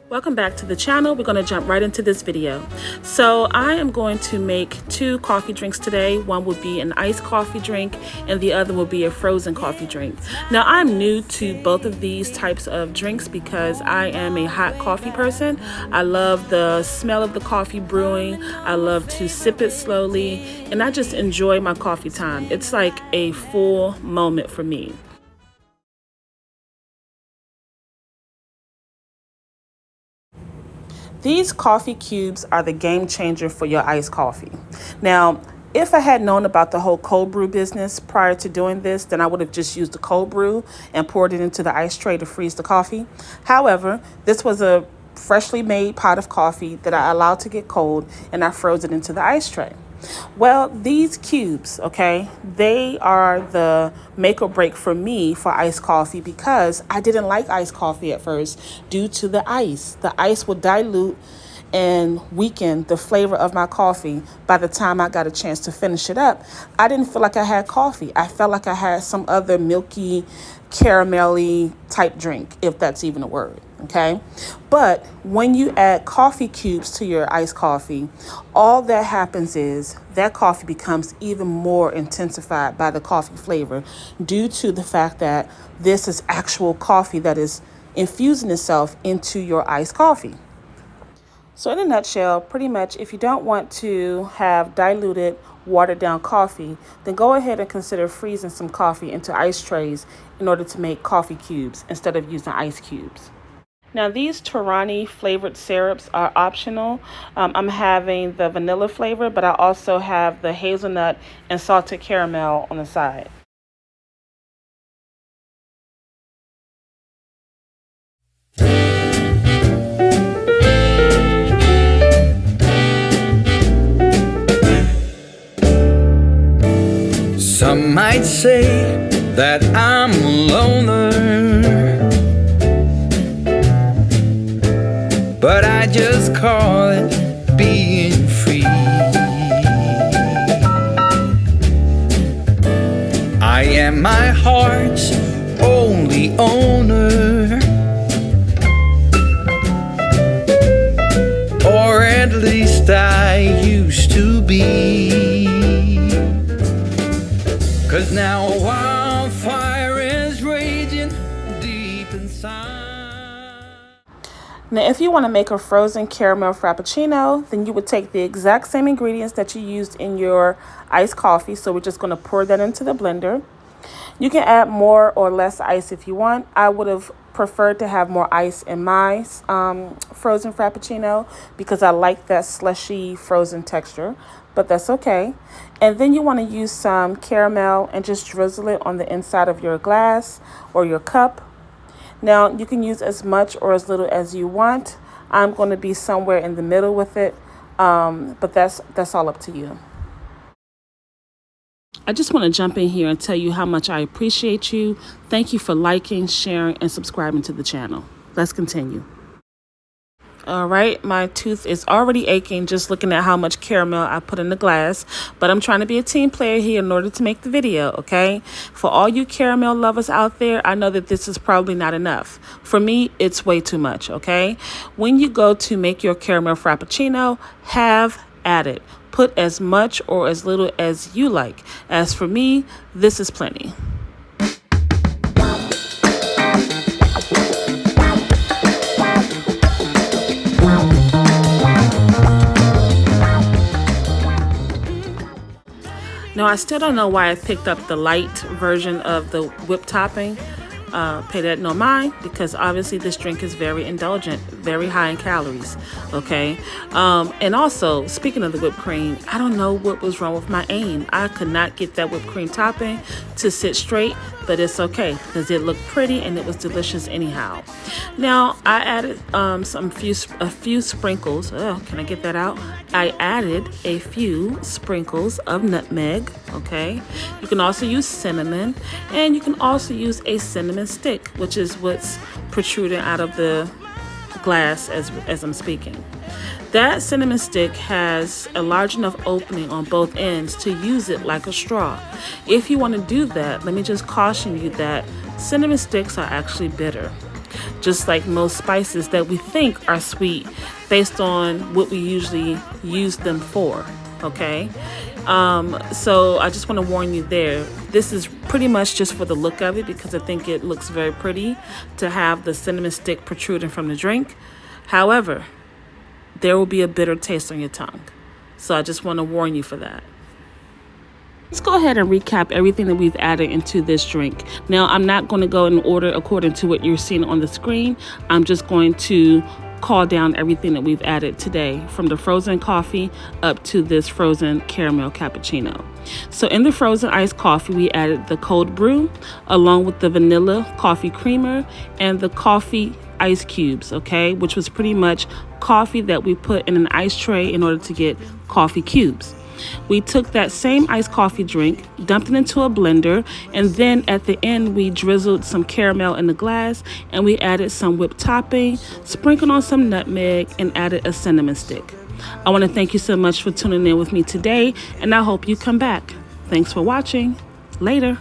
Welcome back to the channel. We're going to jump right into this video. So I am going to make two coffee drinks today. One will be an iced coffee drink and the other will be a frozen coffee drink. Now I'm new to both of these types of drinks because I am a hot coffee person. I love the smell of the coffee brewing. I love to sip it slowly and I just enjoy my coffee time. It's like a full moment for me. These coffee cubes are the game changer for your iced coffee. Now, if I had known about the whole cold brew business prior to doing this, then I would have just used the cold brew and poured it into the ice tray to freeze the coffee. However, this was a freshly made pot of coffee that I allowed to get cold and I froze it into the ice tray. Well, these cubes, okay, they are the make or break for me for iced coffee because I didn't like iced coffee at first due to the ice. The ice would dilute and weaken the flavor of my coffee. By the time I got a chance to finish it up, I didn't feel like I had coffee. I felt like I had some other milky, caramelly type drink, if that's even a word. Okay, but when you add coffee cubes to your iced coffee, all that happens is that coffee becomes even more intensified by the coffee flavor due to the fact that this is actual coffee that is infusing itself into your iced coffee. So in a nutshell, pretty much if you don't want to have diluted, watered down coffee, then go ahead and consider freezing some coffee into ice trays in order to make coffee cubes instead of using ice cubes. Now these Torani flavored syrups are optional. I'm having the vanilla flavor, but I also have the hazelnut and salted caramel on the side. Some might say that I'm a loner, but I just call it being free. I am my heart's only owner, or at least I used to be. 'Cause now a wildfire is raging deep inside. Now, if you want to make a frozen caramel frappuccino, then you would take the exact same ingredients that you used in your iced coffee. So we're just going to pour that into the blender. You can add more or less ice if you want. I would have preferred to have more ice in my frozen frappuccino because I like that slushy frozen texture, but that's okay. And then you want to use some caramel and just drizzle it on the inside of your glass or your cup. Now, you can use as much or as little as you want. I'm going to be somewhere in the middle with it, but that's all up to you. I just want to jump in here and tell you how much I appreciate you. Thank you for liking, sharing, and subscribing to the channel. Let's continue. All right, my tooth is already aching just looking at how much caramel I put in the glass, but I'm trying to be a team player here in order to make the video, okay? For all you caramel lovers out there, I know that this is probably not enough. For me, it's way too much, okay? When you go to make your caramel frappuccino, have at it. Put as much or as little as you like. As for me, this is plenty. Now, I still don't know why I picked up the light version of the whipped topping. Pay that no mind because obviously this drink is very indulgent, very high in calories, okay? And also, speaking of the whipped cream, I don't know what was wrong with my aim. I could not get that whipped cream topping to sit straight, but it's okay because it looked pretty and it was delicious anyhow. Now, I added a few sprinkles. Oh, can I get that out? I added a few sprinkles of nutmeg, okay? You can also use cinnamon, and you can also use a cinnamon stick, which is what's protruding out of the glass as I'm speaking. That cinnamon stick has a large enough opening on both ends to use it like a straw. If you want to do that, let me just caution you that cinnamon sticks are actually bitter. just like most spices that we think are sweet based on what we usually use them for, okay? So I just want to warn you there. This is pretty much just for the look of it because I think it looks very pretty to have the cinnamon stick protruding from the drink. However, there will be a bitter taste on your tongue. So I just want to warn you for that. Let's go ahead and recap everything that we've added into this drink. Now, I'm not going to go in order according to what you're seeing on the screen. I'm just going to call down everything that we've added today, from the frozen coffee up to this frozen caramel cappuccino. So in the frozen iced coffee, we added the cold brew along with the vanilla coffee creamer and the coffee ice cubes, okay, which was pretty much coffee that we put in an ice tray in order to get coffee cubes. We took that same iced coffee drink, dumped it into a blender, and then at the end we drizzled some caramel in the glass and we added some whipped topping, sprinkled on some nutmeg, and added a cinnamon stick. I want to thank you so much for tuning in with me today, and I hope you come back. Thanks for watching. Later.